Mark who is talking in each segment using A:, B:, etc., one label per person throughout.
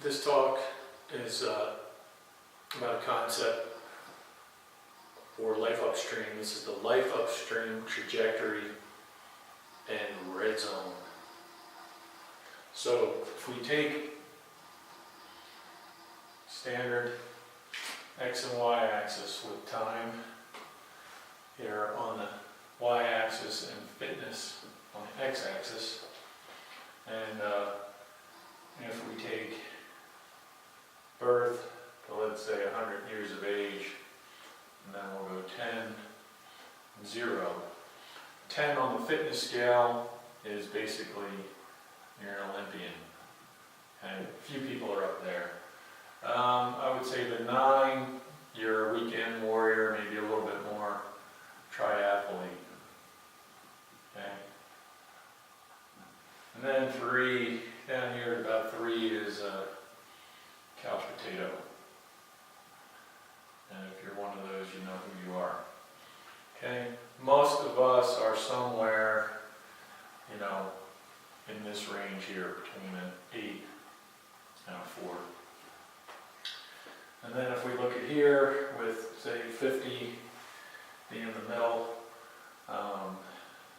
A: This talk is about a concept for life upstream. This is the life upstream trajectory and red zone. So if we take standard X and Y axis with time here on the Y axis and fitness on the X axis, and if we take birth to, let's say, 100 years of age, and then we'll go 10, 0. 10 on the fitness scale is basically you're an Olympian, and a few people are up there. I would say the 9, you're a weekend warrior, maybe a little bit more triathlete. Okay. And then 3, down here at about 3 is a couch potato. And if you're one of those, you know who you are. Okay? Most of us are somewhere, in this range here between an 8 and a 4. And then if we look at here with, say, 50 being in the middle,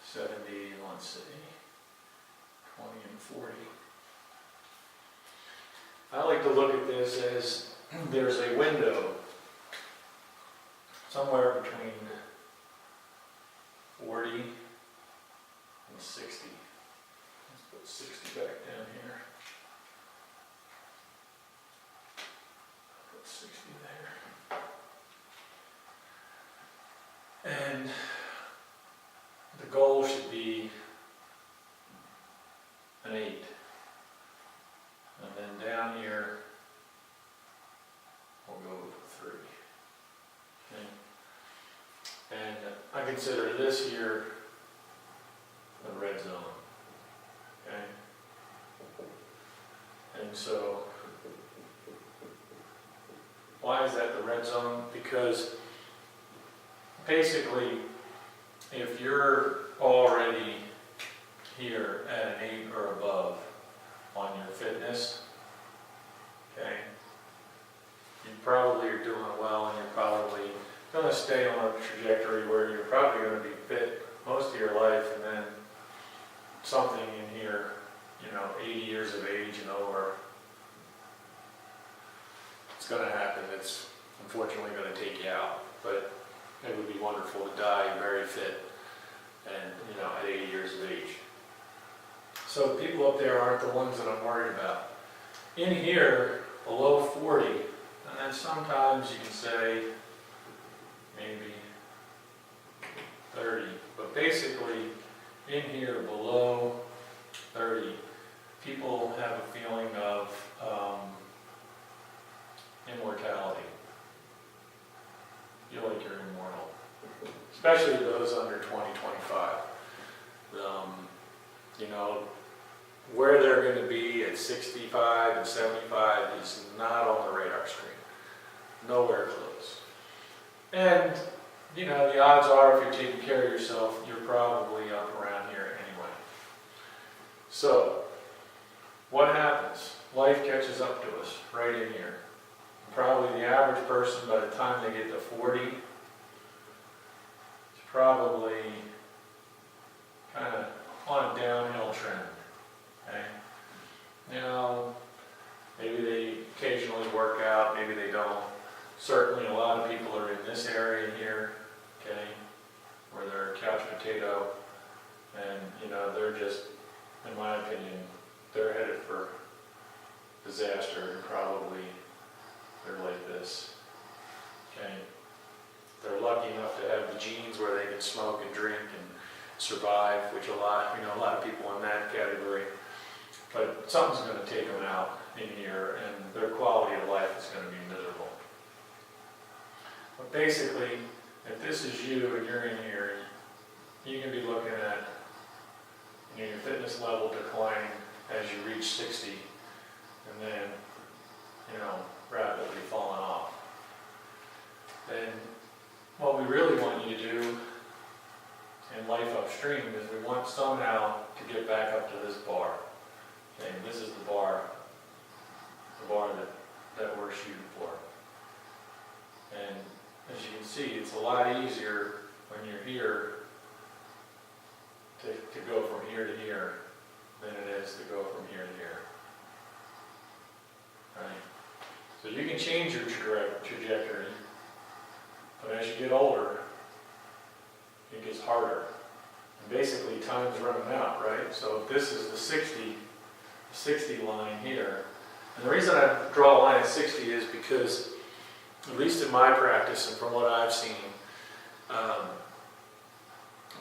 A: 70, let's see, 20 and 40. I like to look at this as there's a window somewhere between 40 and 60. Let's put 60 back down here. Put 60 there. And the goal should be an 8. And then down here, we'll go with 3. Okay. And I consider this here the red zone. Okay. And so, why is that the red zone? Because basically, if you're already here at an 8 or above on your fitness, okay, you probably are doing well, and you're probably going to stay on a trajectory where you're probably going to be fit most of your life, and then something in here, 80 years of age and over, it's going to happen. It's unfortunately going to take you out, but it would be wonderful to die very fit and, at 80 years of age. So the people up there aren't the ones that I'm worried about. In here, below 40, and then sometimes you can say maybe 30, but basically in here below 30, people have a feeling of immortality. Feel like you're immortal, especially those under 20, 25. Where they're going to be at 65 and 75 is not on the radar screen. Nowhere close. And, the odds are if you're taking care of yourself, you're probably up around here anyway. So, what happens? Life catches up to us right in here. Probably the average person, by the time they get to 40, is probably kind of on a downhill trend. Okay? Maybe they occasionally work out, maybe they don't. Certainly a lot of people are in this area here, okay, where they're a couch potato, and they're just, in my opinion, they're headed for disaster, and probably they're like this. Okay? They're lucky enough to have the genes where they can smoke and drink and survive, which a lot of people in that category. But something's going to take them out in here, and their quality of life is going to be miserable. But basically, if this is you and you're in here, you can be looking at your fitness level declining as you reach 60, and then rapidly falling off. Then what we really want you to do in life upstream is we want somehow to get back up to this bar. Okay, this is the bar the bar that we're shooting for. And as you can see, it's a lot easier when you're here to go from here to here than it is to go from here to here. Right? So you can change your trajectory, but as you get older, it gets harder. And basically, time's running out, right? So if this is the 60 line here, and the reason I draw a line at 60 is because, at least in my practice and from what I've seen,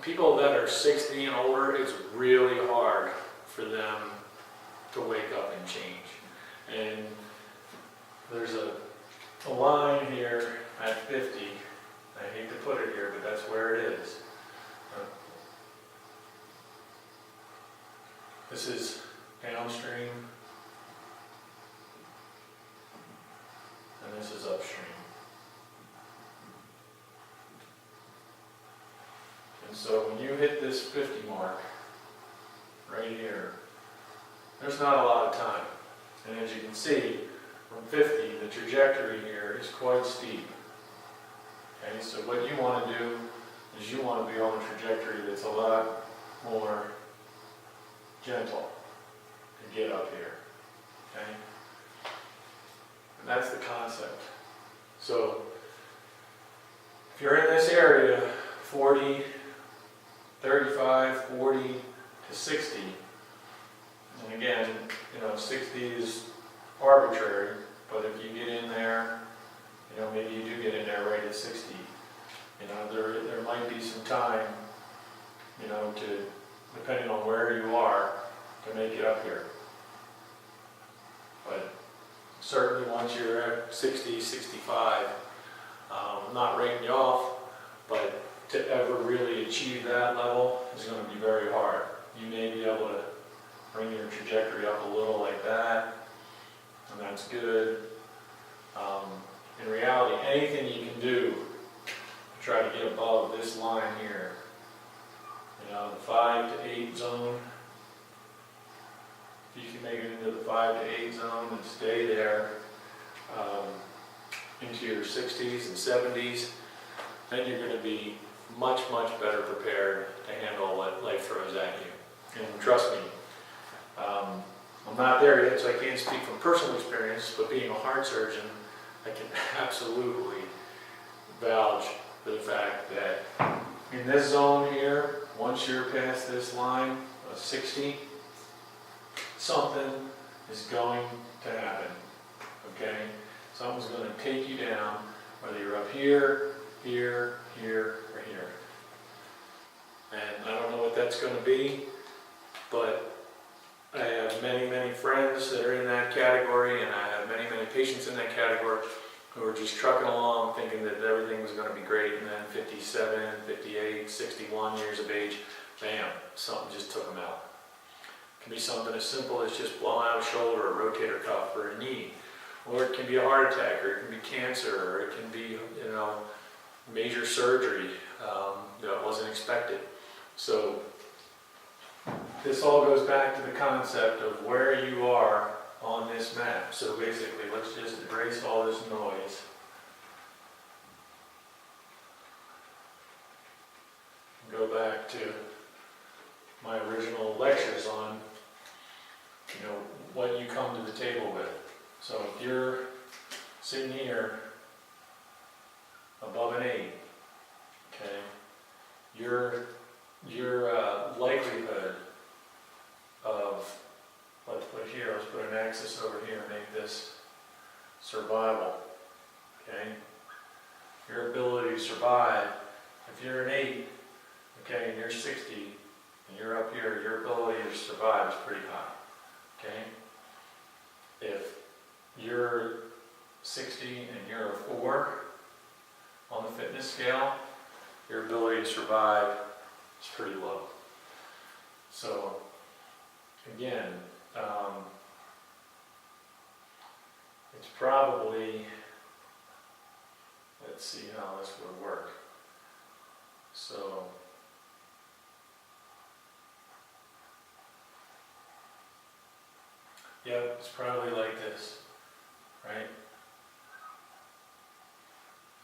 A: people that are 60 and older, it's really hard for them to wake up and change. And there's a line here at 50. I hate to put it here, but that's where it is. This is downstream, and this is upstream. And so when you hit this 50 mark, right here, there's not a lot of time. And as you can see, from 50, the trajectory here is quite steep. Okay, so what you want to do is you want to be on a trajectory that's a lot more gentle to get up here. Okay? And that's the concept. So if you're in this area, 40, 35, 40 to 60, and again, 60 is arbitrary, but if you get in there, maybe you do get in there right at 60. There might be some time, depending on where you are, to make it up here. But certainly once you're at 60, 65, not rating you off, but to ever really achieve that level is going to be very hard. You may be able to bring your trajectory up a little like that, and that's good. In reality, anything you can do to try to get above this line here, the 5 to 8 zone, if you can make it into the 5 to 8 zone and stay there into your 60s and 70s, then you're going to be much, much better prepared to handle what life throws at you. And trust me, I'm not there yet, so I can't speak from personal experience, but being a heart surgeon, I can absolutely vouch for the fact that in this zone here, once you're past this line of 60, something is going to happen, okay? Something's going to take you down, whether you're up here, here, here, or here. And I don't know what that's going to be, but I have many, many friends that are in that category, and I have many, many patients in that category who are just trucking along thinking that everything was going to be great, and then 57, 58, 61 years of age, bam, something just took them out. It can be something as simple as just blowing out a shoulder, a rotator cuff, or a knee. Or it can be a heart attack, or it can be cancer, or it can be, major surgery that wasn't expected. So this all goes back to the concept of where you are on this map. So basically, let's just erase all this noise. Go back to my original lectures on, what you come to the table with. So if you're sitting here above an 8, okay, your likelihood of, let's put here, let's put an axis over here and make this survival, okay? Your ability to survive, if you're an 8, okay, and you're 60, and you're up here, your ability to survive is pretty high, okay? If you're 60 and you're a 4 on the fitness scale, your ability to survive is pretty low. So, again, it's probably, let's see how this would work. So, yeah, it's probably like this. right?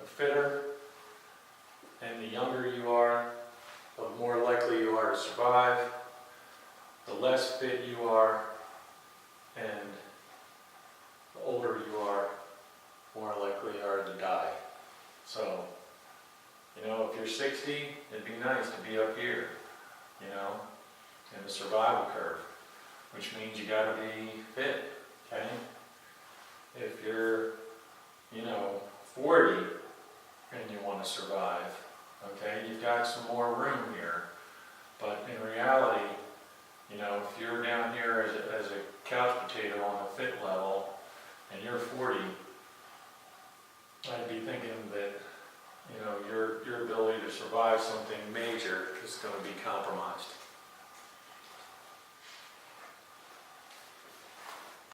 A: The fitter and the younger you are, the more likely you are to survive. The less fit you are, and the older you are, more likely you are to die. So, you know, if you're 60, it'd be nice to be up here, you know, in the survival curve, which means you gotta be fit, okay? If you're, you know, 40 and you want to survive, okay, you've got some more room here. But in reality, you know, if you're down here as a couch potato on a fit level and you're 40, I'd be thinking that, you know, your ability to survive something major is going to be compromised.